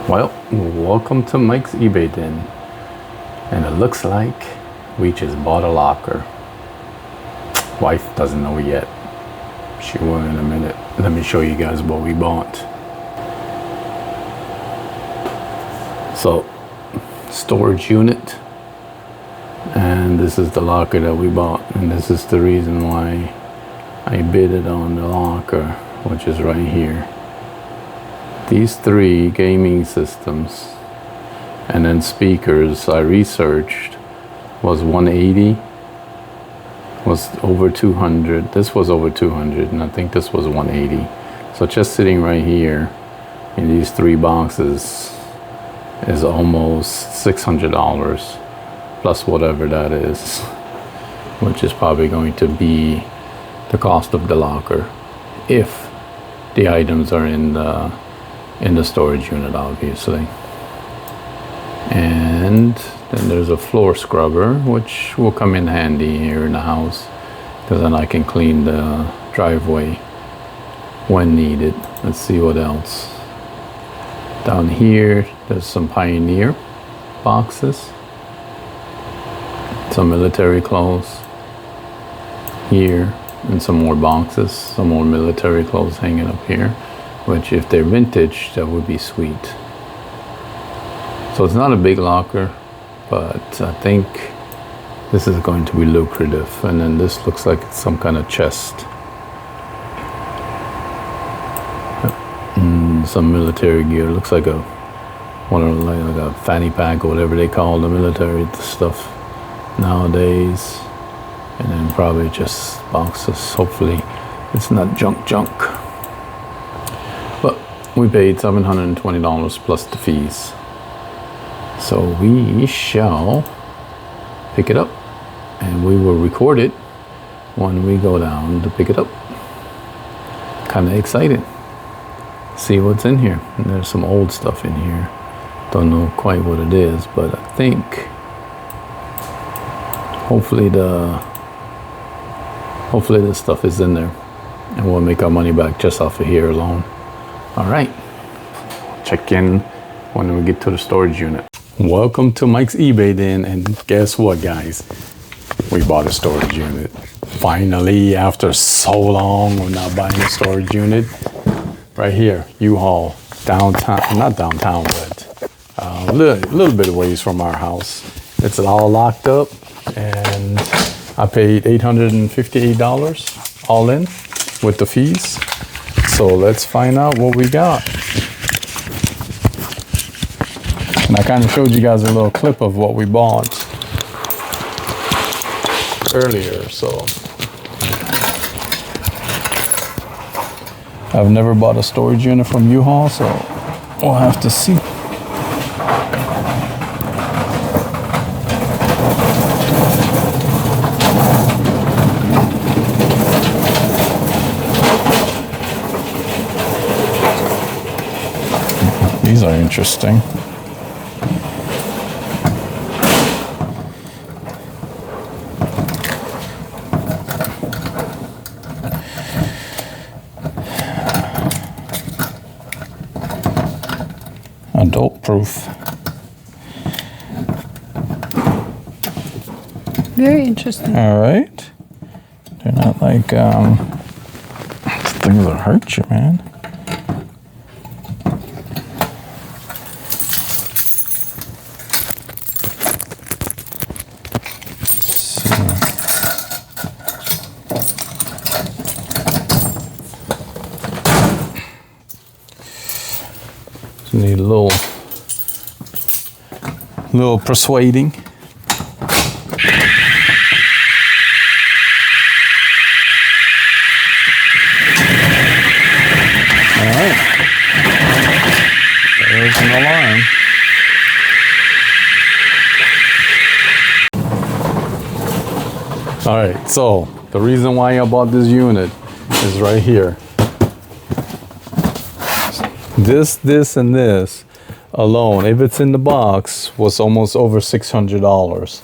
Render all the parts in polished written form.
Well, welcome to Mike's eBay Den. And it looks like we just bought a locker. Wife doesn't know yet. She will in a minute. Let me show you guys what we bought. So, storage unit. And this is the locker that we bought. And this is the reason why I bidded on the locker, which is right here. These three gaming systems and then speakers I researched was 180, was over 200. This was over 200, and I think this was 180. So just sitting right here in these three boxes is almost $600 plus whatever that is, which is probably going to be the cost of the locker if the items are in the storage unit, obviously. And then there's a floor scrubber, which will come in handy here in the house, because then I can clean the driveway when needed. Let's see what else. Down here, there's some Pioneer boxes, some military clothes here, and some more boxes, some more military clothes hanging up here, which if they're vintage, that would be sweet. So it's not a big locker, but I think this is going to be lucrative. And then this looks like it's some kind of chest. Some military gear. Looks like like a fanny pack or whatever they call the military stuff nowadays. And then probably just boxes. Hopefully it's not junk. But we paid $720 plus the fees. So we shall pick it up, and we will record it when we go down to pick it up. Kind of excited. See what's in here. And there's some old stuff in here. Don't know quite what it is, but I think hopefully the stuff is in there, and we'll make our money back just off of here alone. All right. Check in when we get to the storage unit. Welcome to Mike's eBay Den, and guess what, guys? We bought a storage unit. Finally, after so long of not buying a storage unit. Right here, U-Haul, downtown, not downtown, but a little bit of ways from our house. It's all locked up, and I paid $858 all in with the fees. So let's find out what we got. And I kind of showed you guys a little clip of what we bought earlier, so I've never bought a storage unit from U-Haul, so we'll have to see. These are interesting. Adult proof. Very interesting. All right. They're not like things that hurt you, man. Need a little persuading. All right. There's an alarm. All right, so the reason why I bought this unit is right here. This, and this alone, if it's in the box, was almost over $600.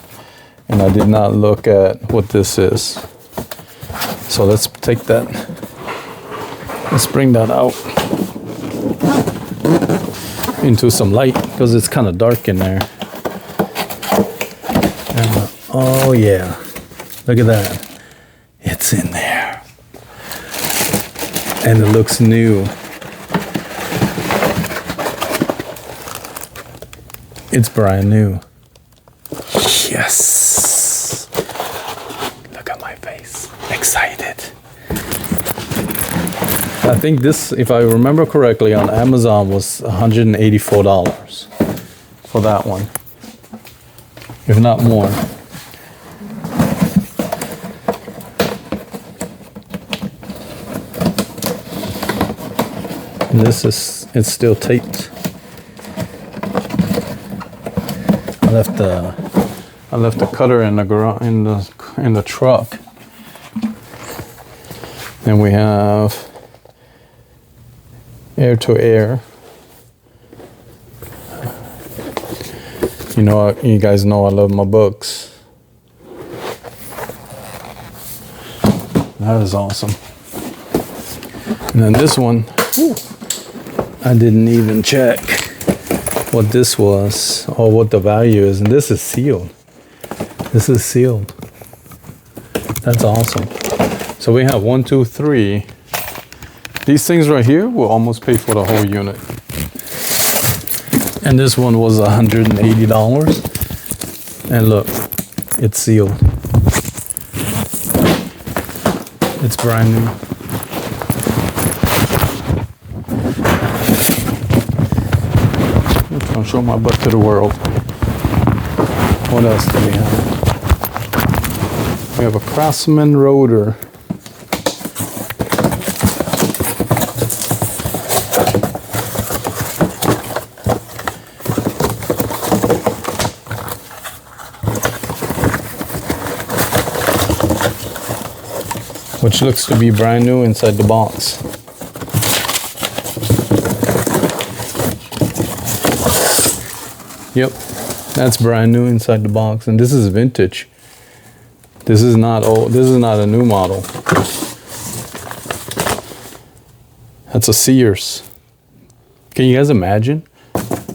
And I did not look at what this is. So let's take that. Let's bring that out. into some light because it's kind of dark in there. And, oh yeah, look at that. It's in there. And it looks new. It's brand new. Yes. Look at my face. Excited. I think this, if I remember correctly, on Amazon was $184 for that one, if not more. And this is, it's still taped. I left the cutter in the garage, in the truck. Then we have air to air. You know, you guys know I love my books. That is awesome. And then this one, I didn't even check what this was or what the value is, and this is sealed. This is sealed. That's awesome. So we have 1, 2, 3. These things right here will almost pay for the whole unit. And this one was $180. And look, it's sealed. It's brand new. I'll show my butt to the world. What else do we have? We have a Craftsman rotor. Which looks to be brand new inside the box. Yep, that's brand new inside the box, and this is vintage. This is not old. This is not a new model. That's a Sears. Can you guys imagine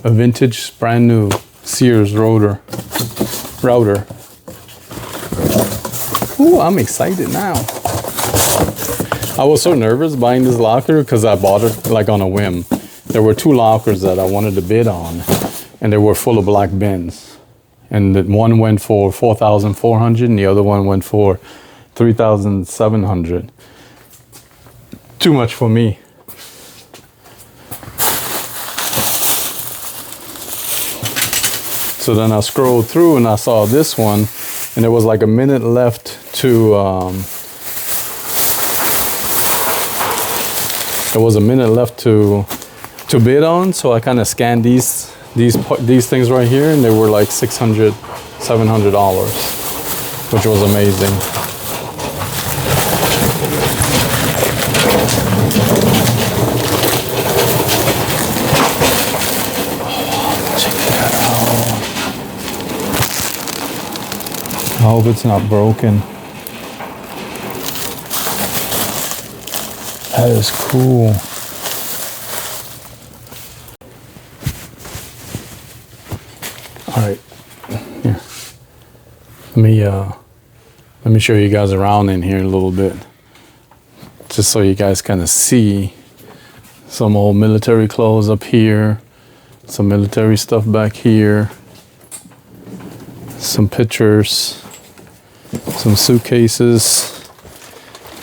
a vintage, brand new Sears router? Ooh, I'm excited now. I was so nervous buying this locker because I bought it like on a whim. There were 2 lockers that I wanted to bid on, and they were full of black bins. And the one went for $4,400 and the other one went for $3,700. Too much for me. So then I scrolled through and I saw this one, and there was like a minute left to bid on. So I kind of scanned these things right here, and they were like $600, $700, which was amazing. Oh, check that out. I hope it's not broken. That is cool. All right, here. Let me show you guys around in here a little bit, just so you guys kind of see some old military clothes up here, some military stuff back here, some pictures, some suitcases.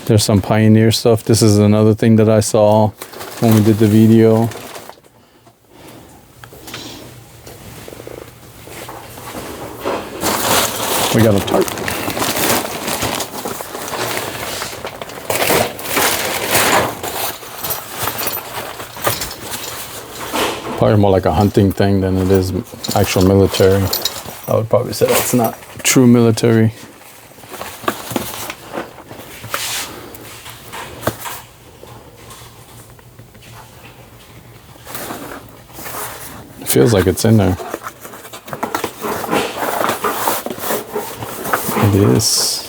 There's some Pioneer stuff. This is another thing that I saw when we did the video. We got a tarp. Probably more like a hunting thing than it is actual military. I would probably say that's not true military. It feels like it's in there. It is.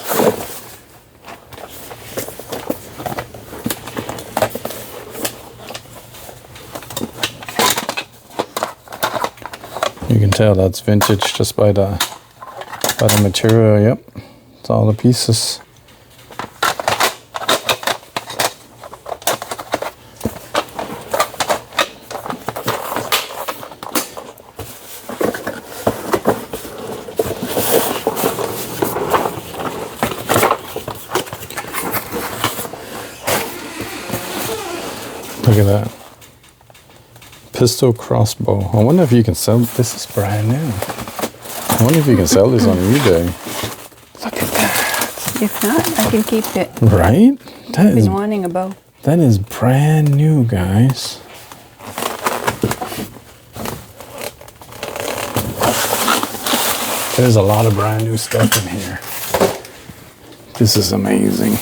You can tell that's vintage just by the material. Yep, it's all the pieces. Look at that. Pistol crossbow. I wonder if you can sell this. Is brand new. I wonder if you can sell this on eBay. Look at that. If not, I can keep it. Right? I've been wanting a bow. That is brand new, guys. There's a lot of brand new stuff in here. This is amazing.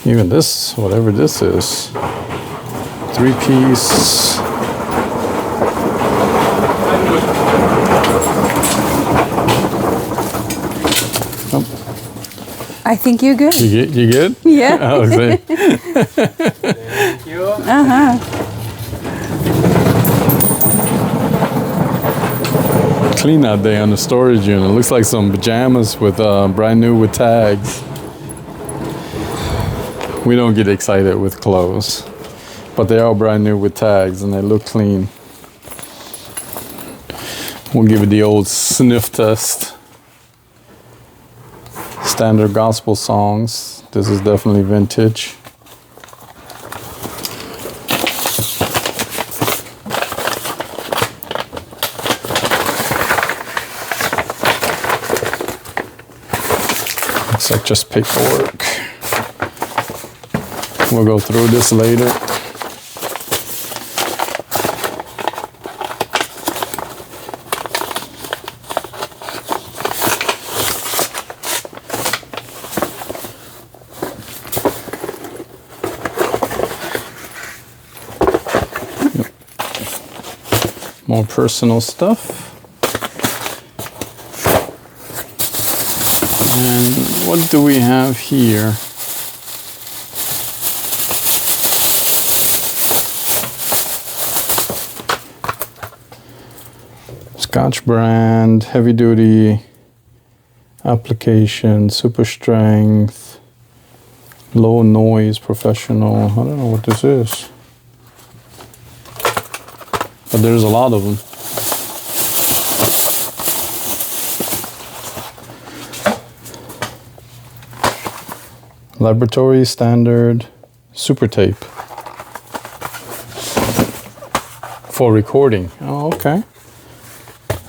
Even this, whatever this is, 3-piece. Oh, I think you're good. you good? Yeah. Oh, see. Thank you. Clean out day on the storage unit. Looks like some pajamas with brand new with tags. We don't get excited with clothes, but they are brand new with tags and they look clean. We'll give it the old sniff test. Standard gospel songs. This is definitely vintage. Looks like just paperwork. We'll go through this later. More personal stuff. And what do we have here? Scotch brand, heavy duty application, super strength, low noise, professional. I don't know what this is, but there's a lot of them. Laboratory standard super tape for recording. Oh, okay.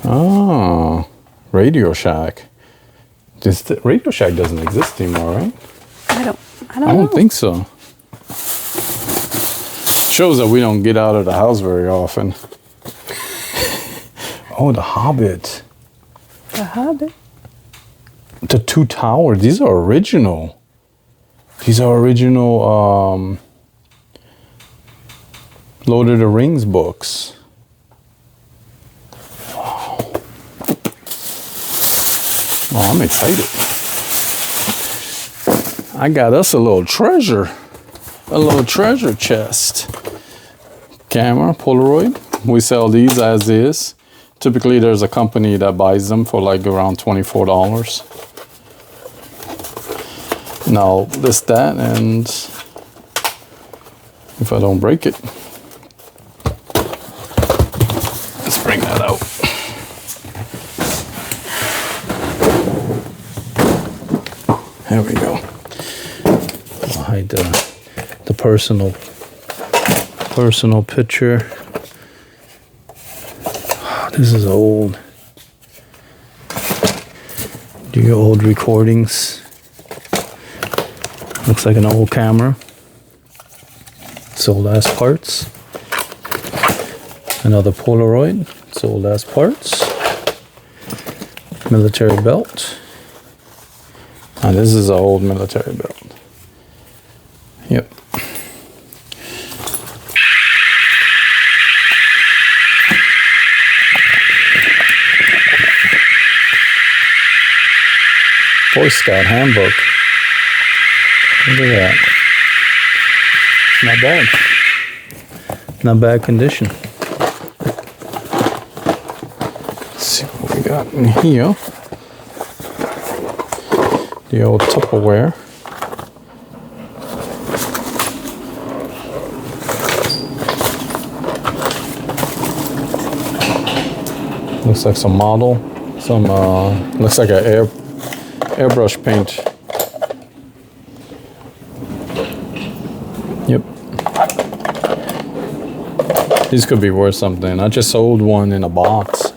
Oh, Radio Shack. Radio Shack doesn't exist anymore, right? I don't I know. don't think so. Shows that we don't get out of the house very often. Oh, The Hobbit. The Hobbit. The Two Towers. These are original. These are original Lord of the Rings books. Oh, I'm excited. I got us a little treasure chest. Camera, Polaroid. We sell these as is. Typically, there's a company that buys them for like around $24. And I'll list that, and if I don't break it, let's bring that out. There we go. I'll hide the personal picture. This is old. Do your old recordings. Looks like an old camera. Sold as parts. Another Polaroid. Sold as parts. Military belt. Now this is an old military belt. Yep. Boy Scout handbook. Look at that. Not bad. Not bad condition. got in here? The old Tupperware. Looks like some model. Some looks like an airbrush paint. Yep. These could be worth something. I just sold one in a box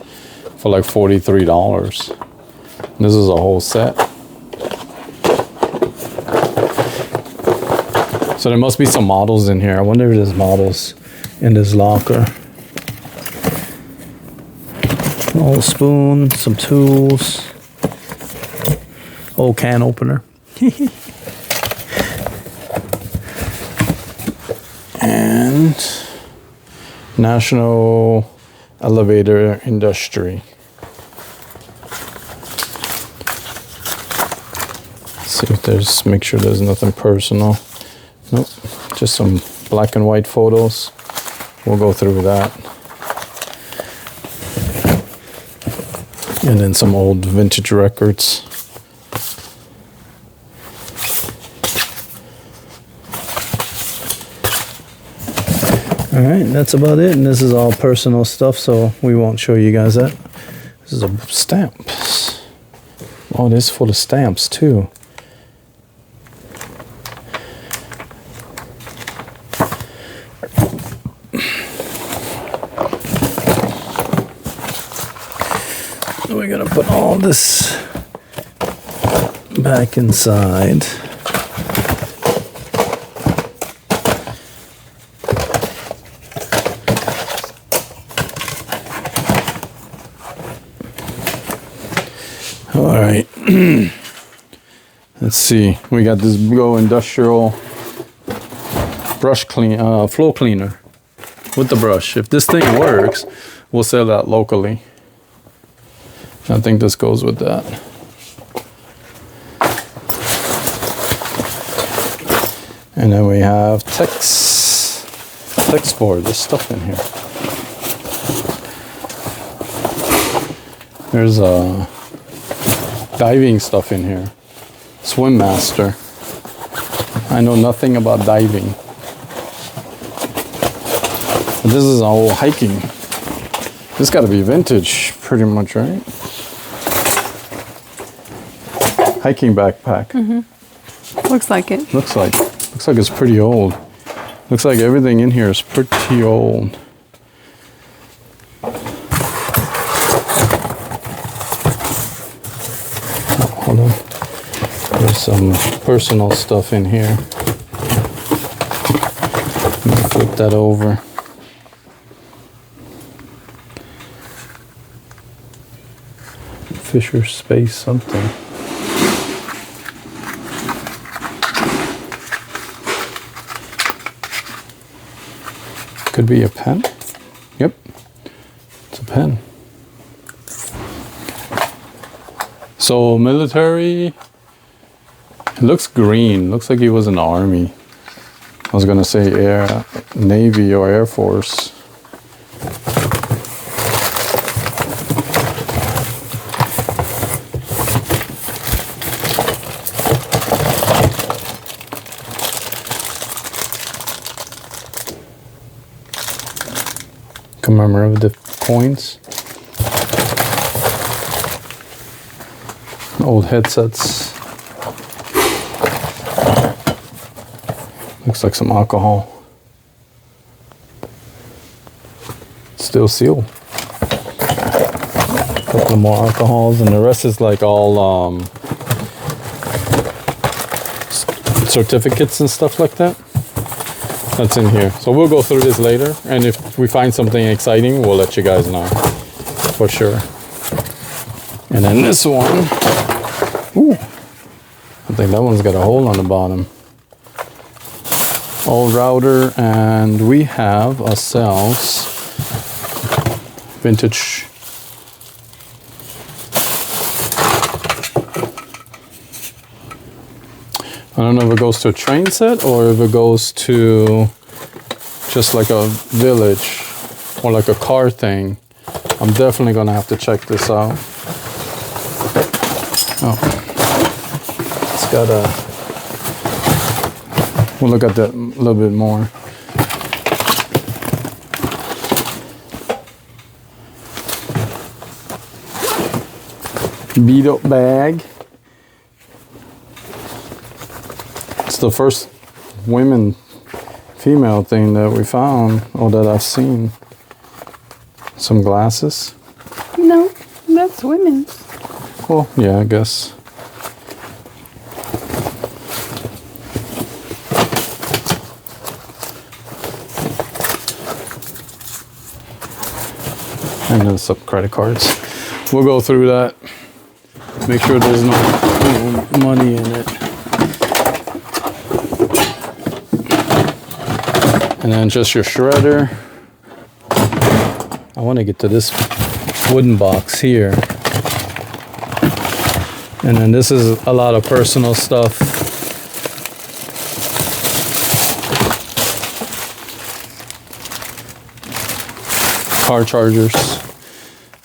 for like $43. This is a whole set. So there must be some models in here. I wonder if there's models in this locker. An old spoon, some tools, old can opener. And National Elevator Industry. See if there's, make sure there's nothing personal. Nope, just some black and white photos. We'll go through that. And then some old vintage records. All right, that's about it. And this is all personal stuff, so we won't show you guys that. This is a stamps. Oh, this is full of stamps too. We're gonna put all this back inside. All right. Let's see. We got this Go Industrial brush floor cleaner with the brush. If this thing works, we'll sell that locally. I think this goes with that. And then we have text board. There's stuff in here. There's diving stuff in here. Swim Master. I know nothing about diving. But this is all hiking. This got to be vintage, pretty much, right? Hiking backpack. Mm-hmm. Looks like it. Looks like it's pretty old. Looks like everything in here is pretty old. Oh, hold on. There's some personal stuff in here. Let me flip that over. Fisher Space something. Could be a pen. Yep, it's a pen. So military, it looks green. Looks like he was in the Army. I was gonna say Navy or Air Force. Commemorative coins. Old headsets. Looks like some alcohol. Still sealed. A couple more alcohols, and the rest is like all certificates and stuff like that. That's in here. So we'll go through this later, and if we find something exciting, we'll let you guys know for sure. And then this one, ooh, I think that one's got a hole on the bottom. Old router, and we have ourselves vintage. I don't know if it goes to a train set or if it goes to just like a village or like a car thing. I'm definitely gonna have to check this out. Oh, it's got a. We'll look at that a little bit more. Beat up bag. It's the first female thing that we found or that I've seen. Some glasses. No, that's women's. Well, yeah, I guess. And then some credit cards. We'll go through that. Make sure there's no money in it. And then just your shredder. I want to get to this wooden box here. And then this is a lot of personal stuff. Car chargers.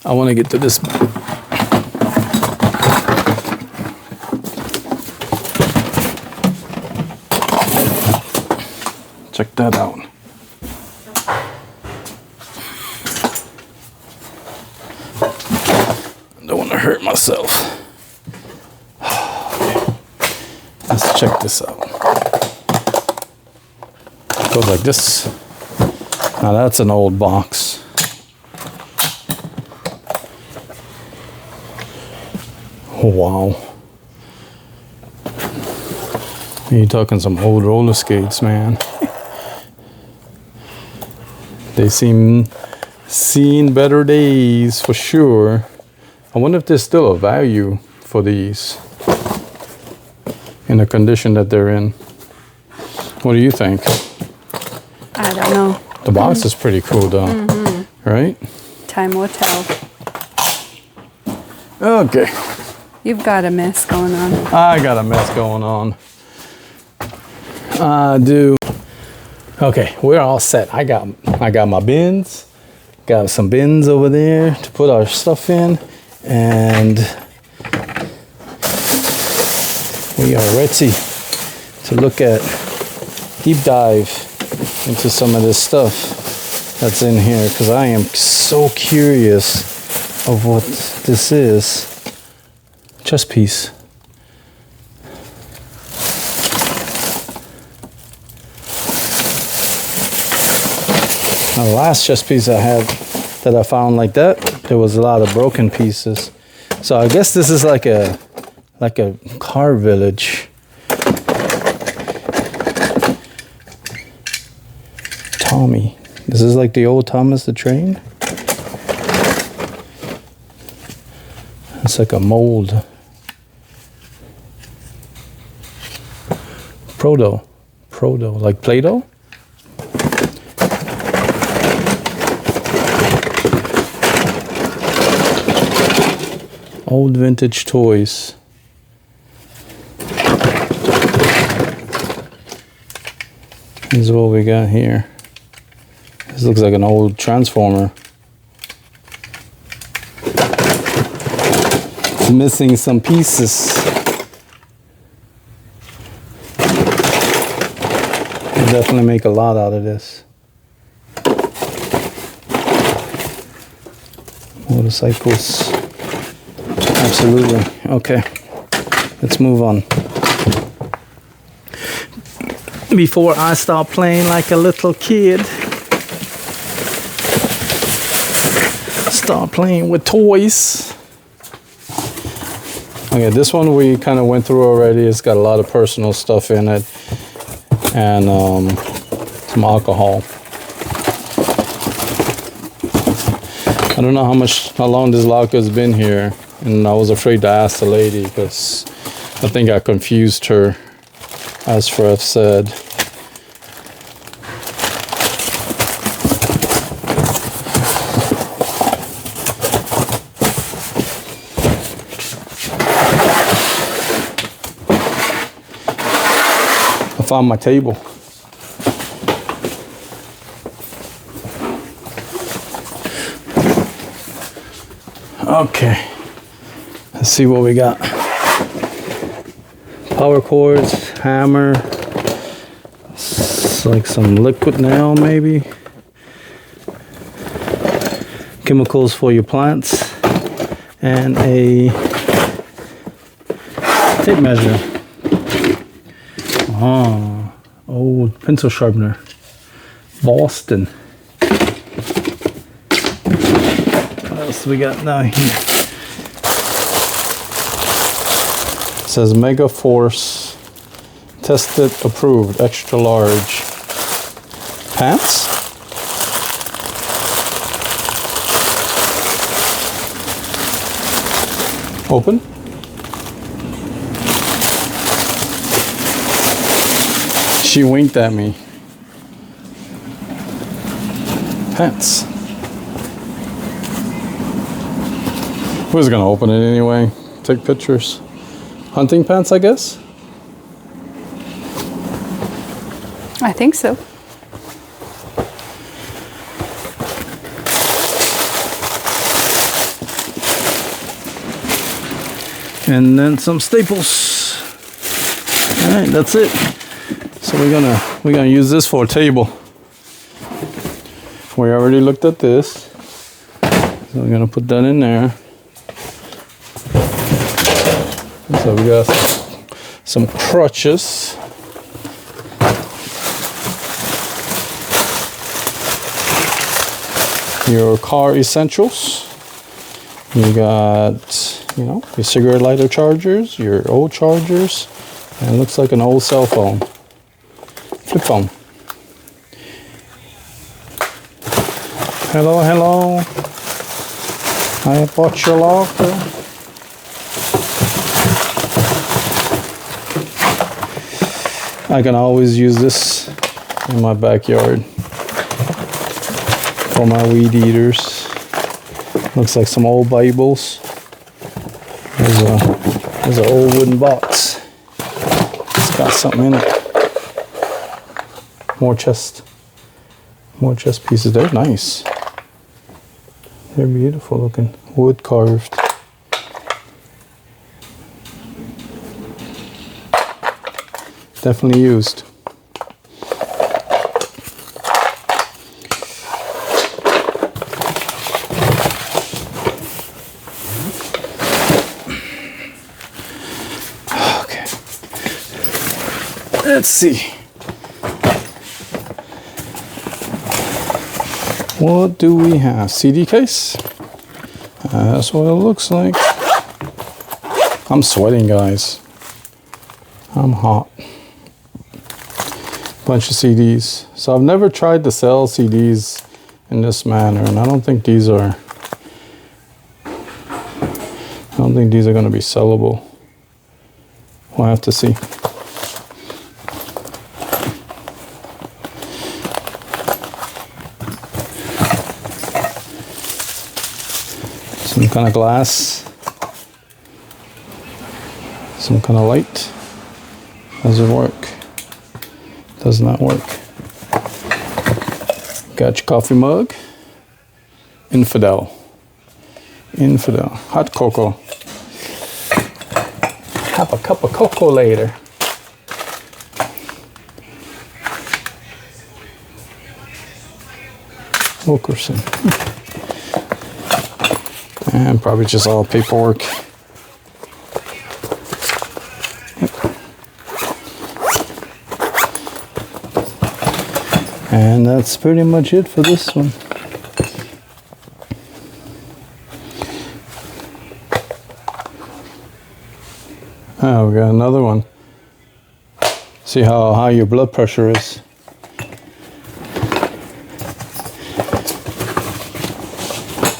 I want to get to this. Check that out. Don't want to hurt myself. Let's check this out. Goes like this. Now that's an old box. Oh, wow. You're talking some old roller skates, man. They seen better days for sure. I wonder if there's still a value for these in the condition that they're in. What do you think? I don't know. The box is pretty cool though, right? Time will tell. Okay. You've got a mess going on. I got a mess going on. I do. Okay, we're all set. I got my bins. Got some bins over there to put our stuff in, and we are ready to look at deep dive into some of this stuff that's in here, because I am so curious of what this is. Chest piece. Now, the last chest piece I had that I found like that, there was a lot of broken pieces. So I guess this is like a car village. Tommy. This is like the old Thomas the Train. It's like a mold. Proto, like Play-Doh? Old vintage toys. This is what we got here. This looks like an old Transformer. It's missing some pieces. We'll definitely make a lot out of this. Motorcycles. Absolutely. Okay. Let's move on. Before I start playing like a little kid. Start playing with toys. Okay, this one we kind of went through already. It's got a lot of personal stuff in it. And some alcohol. I don't know how long this locker has been here. And I was afraid to ask the lady because I think I confused her, as Fred said. I found my table. Okay. Let's see what we got. Power cords, hammer. It's like some liquid nail maybe. Chemicals for your plants. And a tape measure. Oh, old pencil sharpener. Boston. What else we got now here? It says Mega Force tested, approved, extra large. Pants? Open. She winked at me. Pants. Who's gonna open it anyway? Take pictures. Hunting pants, I guess? I think so. And then some staples. All right, that's it. So we're gonna use this for a table. We already looked at this, so we're gonna put that in there. So we got some crutches. Your car essentials. You got, your cigarette lighter chargers, your old chargers, and it looks like an old cell phone. Flip phone. Hello, hello. I bought your locker. I can always use this in my backyard for my weed eaters. Looks like some old Bibles. There's an old wooden box. It's got something in it. More chest pieces. They're nice. They're beautiful looking. Wood carved. Definitely used. Okay. Let's see. What do we have? CD case? That's what it looks like. I'm sweating, guys. I'm hot. Bunch of CDs. So I've never tried to sell CDs in this manner, and I don't think these are going to be sellable. We'll have to see. Some kind of glass, some kind of light. Does it work? Does not work. Got your coffee mug. Infidel. Hot cocoa. Have a cup of cocoa later. Wilkerson. And probably just all paperwork. And that's pretty much it for this one. Oh, we got another one. See how high your blood pressure is.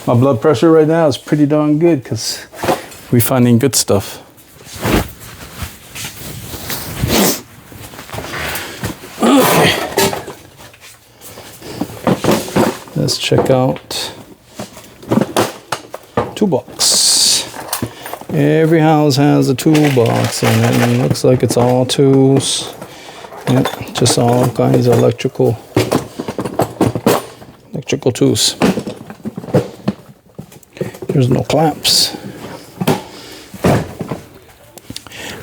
My blood pressure right now is pretty darn good because we're finding good stuff. Okay. Let's check out toolbox. Every house has a toolbox in it, and it looks like it's all tools. Yep, just all kinds of electrical tools. There's no clamps.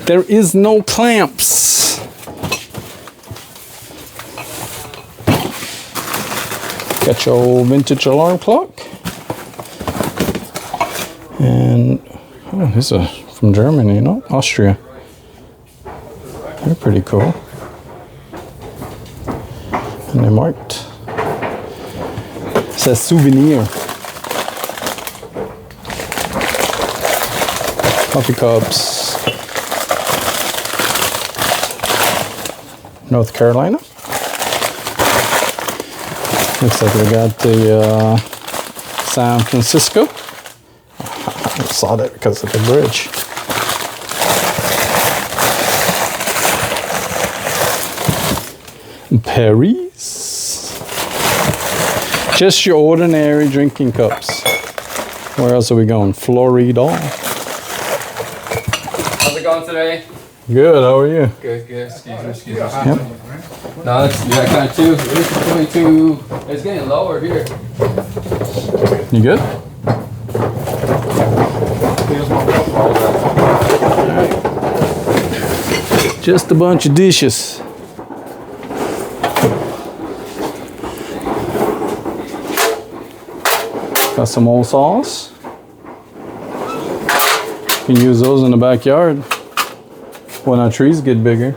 There is no clamps. Got your old vintage alarm clock. And oh, these are from Germany, no? Austria. They're pretty cool. And they're marked. It says souvenir. Coffee cups. North Carolina. Looks like we got the San Francisco. I saw that because of the bridge. Paris. Just your ordinary drinking cups. Where else are we going? Florida. How's it going today? Good, how are you? Good, good. Excuse me. Yep. No, it's yeah, kind of too. This is 22. It's getting lower here. You good? Just a bunch of dishes. Got some old saws. You can use those in the backyard when our trees get bigger.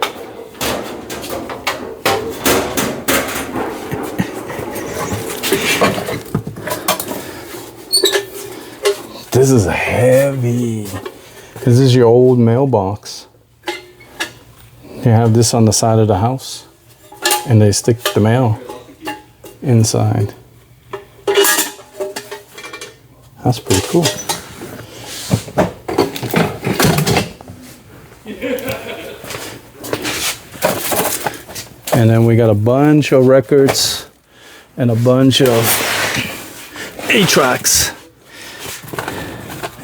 This is heavy. This is your old mailbox. You have this on the side of the house and they stick the mail inside. That's pretty cool. And then we got a bunch of records and a bunch of 8-tracks.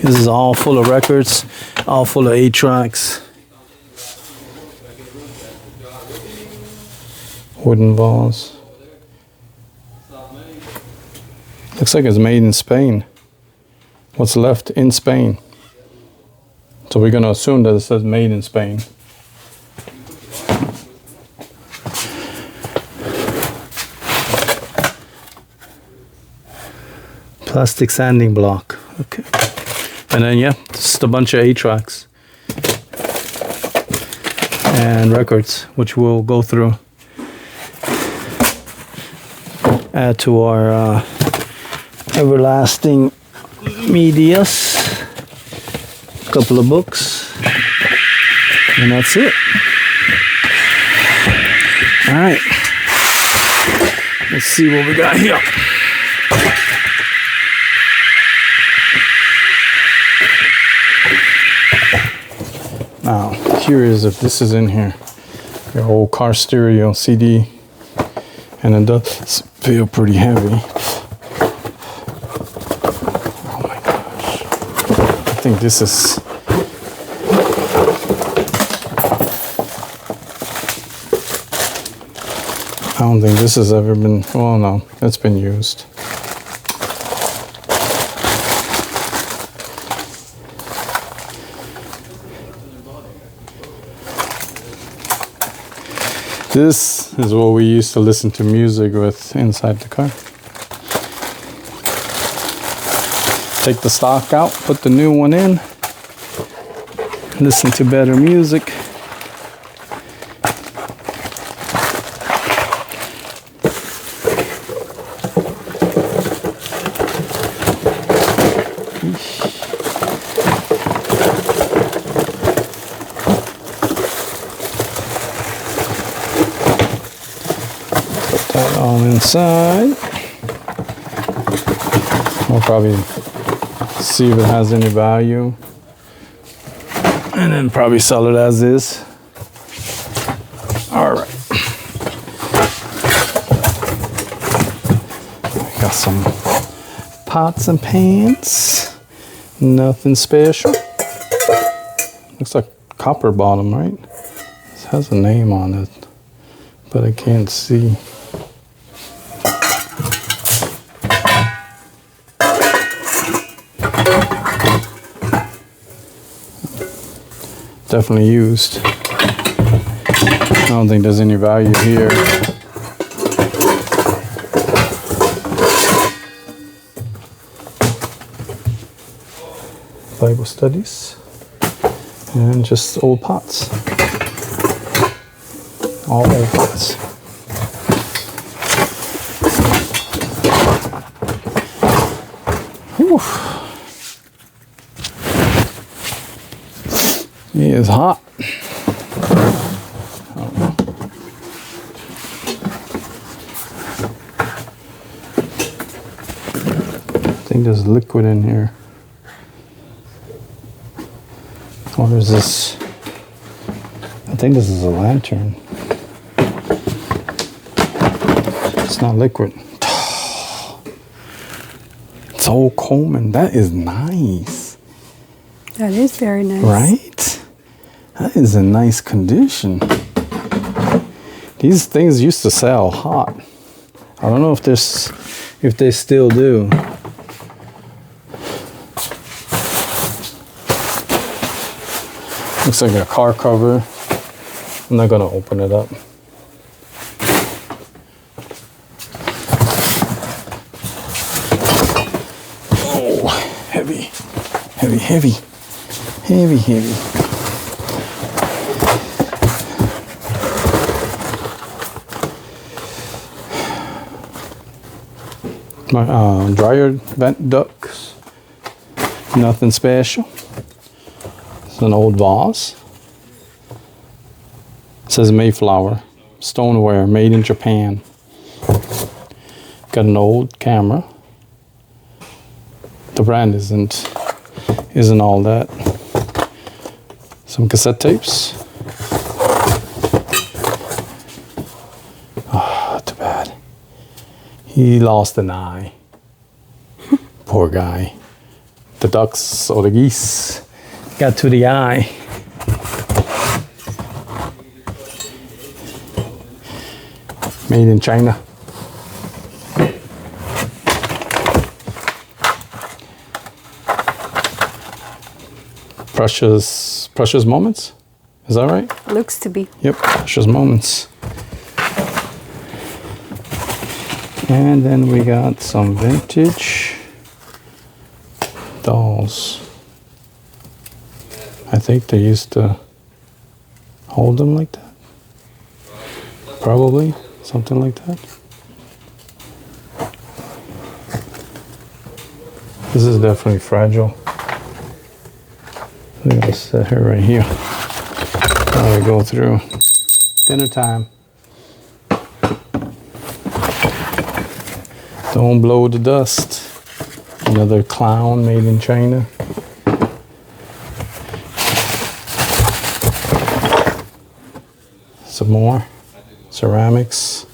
This is all full of records, all full of 8-tracks. Wooden vase. Looks like it's made in Spain. What's left in Spain. So we're gonna assume that it says made in Spain. Plastic sanding block. Okay. And then yeah, just a bunch of 8-tracks and records, which we'll go through. Add to our everlasting medias. A couple of books. And that's it. Alright. Let's see what we got here. Now, curious if this is in here. Your old car stereo CD. And it does feel pretty heavy. Oh my gosh. I think this is... I don't think this has ever been... Well, no, it's been used. This is what we used to listen to music with inside the car. Take the stock out, put the new one in, listen to better music. That all inside. We'll probably see if it has any value. And then probably sell it as is. Alright. Got some pots and pans. Nothing special. Looks like copper bottom, right? This has a name on it, but I can't see. definitely used. I don't think there's any value here. Bible studies and just old pots. All old pots. Whew. It is hot. I think there's liquid in here. What is this? I think this is a lantern. It's not liquid. It's old Coleman. That is nice. That is very nice. Right? That is in nice condition. These things used to sell hot. I don't know if they still do. Looks like a car cover. I'm not gonna open it up. Oh, heavy, heavy, heavy, heavy, heavy. My dryer vent ducts. Nothing special. It's an old vase. It says Mayflower. Stoneware made in Japan. Got an old camera. The brand isn't all that. Some cassette tapes. Oh, too bad. He lost an eye. Poor guy. The ducks or the geese got to the eye. Made in China. Precious moments. Is that right? Looks to be. Yep, precious moments. And then we got some vintage dolls. I think they used to hold them like that. Probably, something like that. This is definitely fragile. I'm gonna set her right here. Now we go through dinner time. Don't blow the dust. Another clown made in China. Some more ceramics.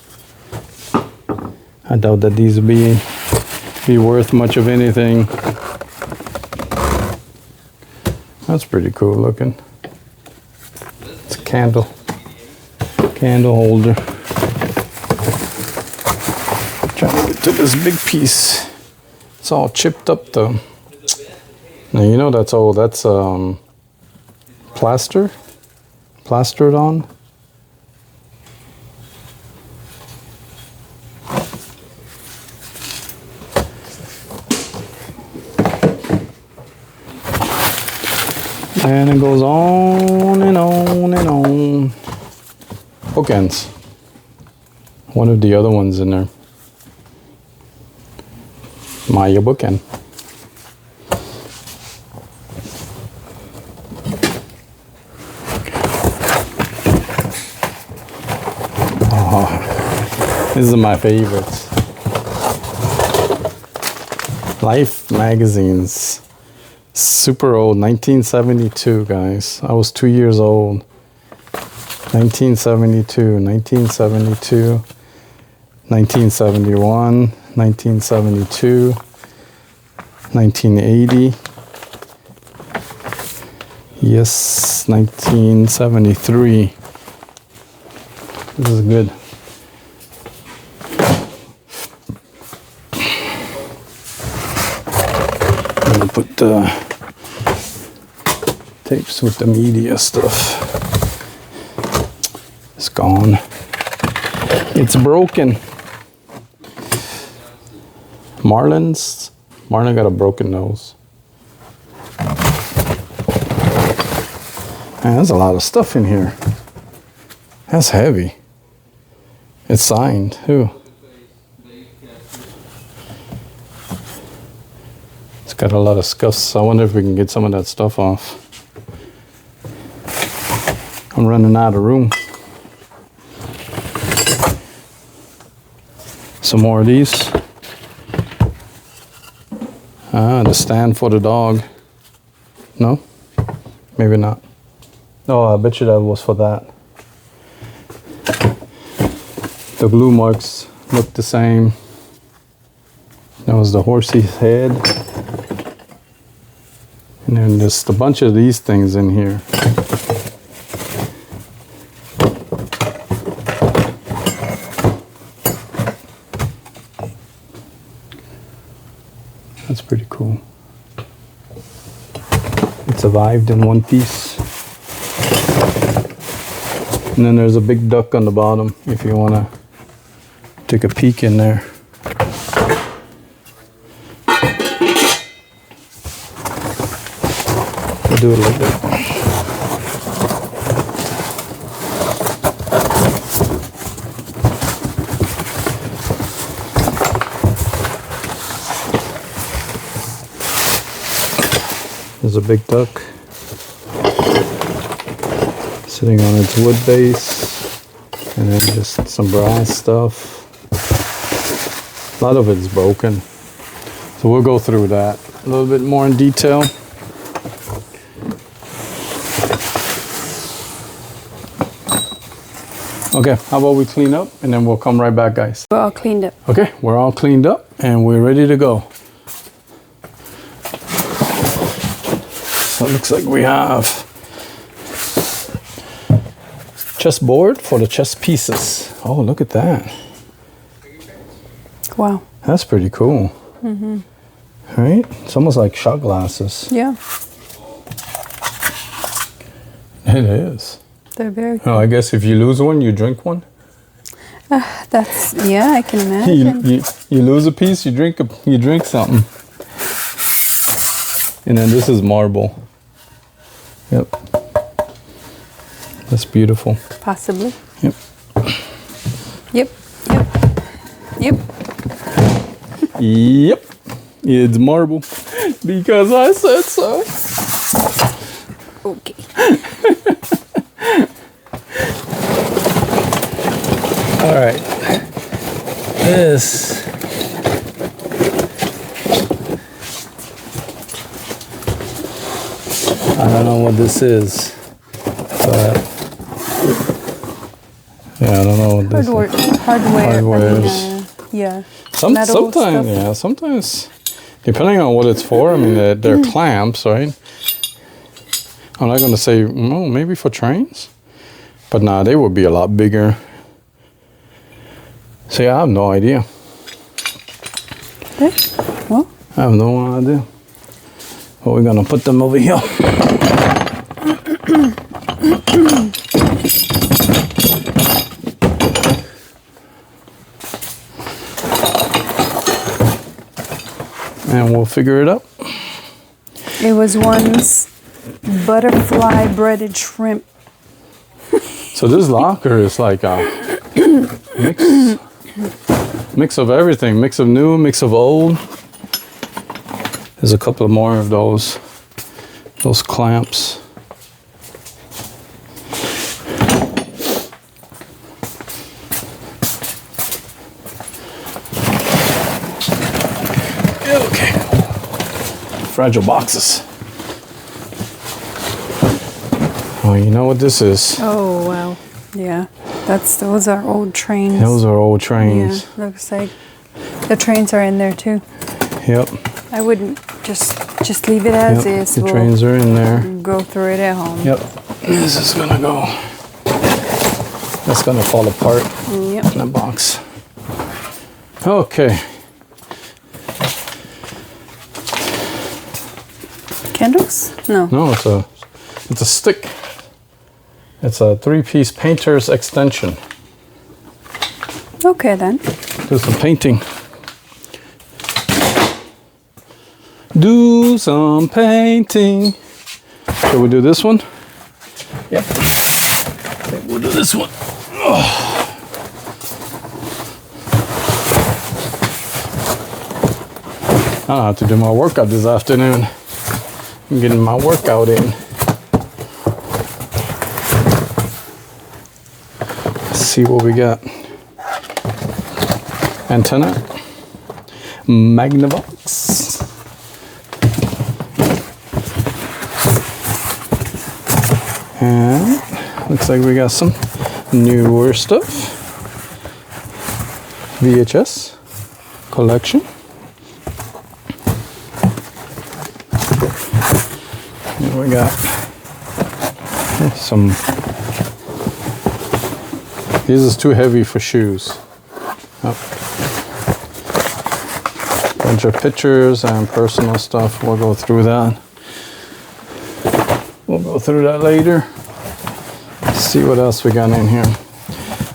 I doubt that these will be worth much of anything. That's pretty cool looking. It's a candle holder. Trying to get to this big piece. It's all chipped up though. Now you know that's old. That's plastered on. And it goes on and on and on. Bookends. One of the other ones in there. Maya bookend. Oh, these are my favorites. Life magazines. Super old, 1972, guys. I was 2 years old. 1972, 1972, 1971, 1972, 1980. Yes, 1973. This is good. I'm gonna put tapes with the media stuff. It's gone. It's broken. Marlin got a broken nose. Man, there's a lot of stuff in here. That's heavy. It's signed, too. It's got a lot of scuffs. I wonder if we can get some of that stuff off. I'm running out of room. Some more of these. The stand for the dog. No? Maybe not. Oh, I bet you that was for that. The glue marks look the same. That was the horsey's head. And then just a bunch of these things in here. That's pretty cool. It survived in one piece. And then there's a big duck on the bottom if you want to take a peek in there. We'll do it like that. There's a big duck sitting on its wood base, and then just some brass stuff. A lot of it's broken, so we'll go through that a little bit more in detail. Okay, how about we clean up and then we'll come right back, guys. We're all cleaned up. Okay, we're all cleaned up and we're ready to go. So it looks like we have chessboard for the chess pieces. Oh, look at that. Wow. That's pretty cool. Mm-hmm. Right? It's almost like shot glasses. Yeah, It is. they're very Oh, I guess if you lose one, you drink one. That's, yeah, I can imagine. You lose a piece, you drink something. And then this is marble. Yep. That's beautiful. Possibly. Yep. Yep. Yep. Yep. Yep. It's marble. Because I said so. Okay. All right. This. I don't know what this is, but yeah, I don't know what this is. Hardware. Hardwares. Yeah. Sometimes, Metal stuff. yeah, sometimes, depending on what it's for. I mean, they're clamps, right? I'm not going to say, no, maybe for trains, but nah, they would be a lot bigger. See, I have no idea. Okay. Well, I have no idea. But we're gonna put them over here. And we'll figure it out. it was once butterfly breaded shrimp. So this locker is like a mix of everything. Mix of new, mix of old. There's a couple of more of those clamps. Okay. Fragile boxes. Oh, you know what this is? Oh wow. Yeah. Those are old trains. Those are old trains. Yeah. Looks like the trains are in there too. Yep. I wouldn't just leave it as Yep. is. The We'll trains are in there. go through it at home. Yep. This is gonna go. That's gonna fall apart Yep. in the box. Okay. Candles? No. No, it's a It's a stick. It's a 3-piece painter's extension. Okay then. Do some painting. Do some painting. Shall we do this one? Yep. I think we'll do this one. I don't have to do my workout this afternoon. I'm getting my workout in. Let's see what we got. Antenna. Magnavox. And looks like we got some newer stuff. VHS collection. And we got some. This is too heavy for shoes. Oh. Bunch of pictures and personal stuff. We'll go through that. We'll go through that later. Let's see what else we got in here.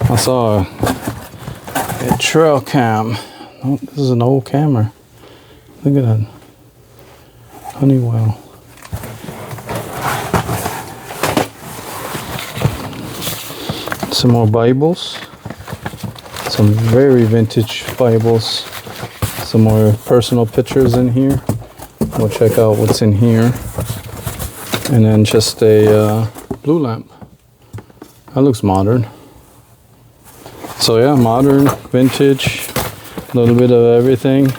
I saw a trail cam. Oh, this is an old camera. Look at that. Honeywell. Some more Bibles. Some very vintage Bibles. Some more personal pictures in here. We'll check out what's in here. And then just a blue lamp. That looks modern. So yeah, modern, vintage, a little bit of everything.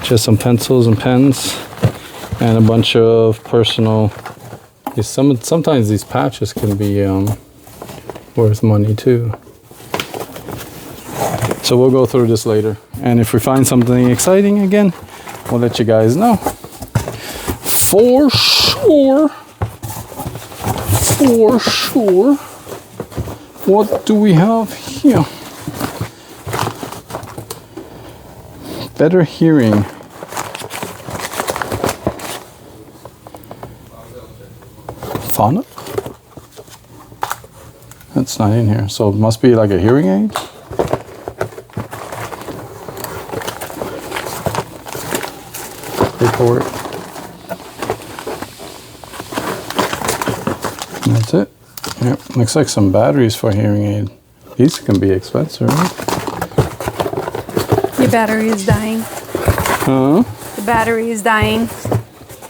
Just some pencils and pens, and a bunch of personal. Sometimes these patches can be worth money too. So we'll go through this later, and if we find something exciting again, we'll let you guys know. For sure. For sure. What do we have here? Better hearing. Phonic? That's not in here, so it must be like a hearing aid. Report. That's it. Yep, looks like some batteries for hearing aid. These can be expensive, right? Your battery is dying. Huh? The battery is dying.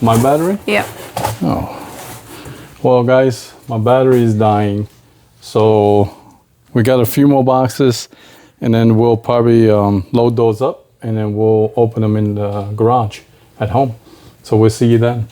My battery? Yep. Oh. Well, guys, my battery is dying. So we got a few more boxes, and then we'll probably load those up, and then we'll open them in the garage at home. So we'll see you then.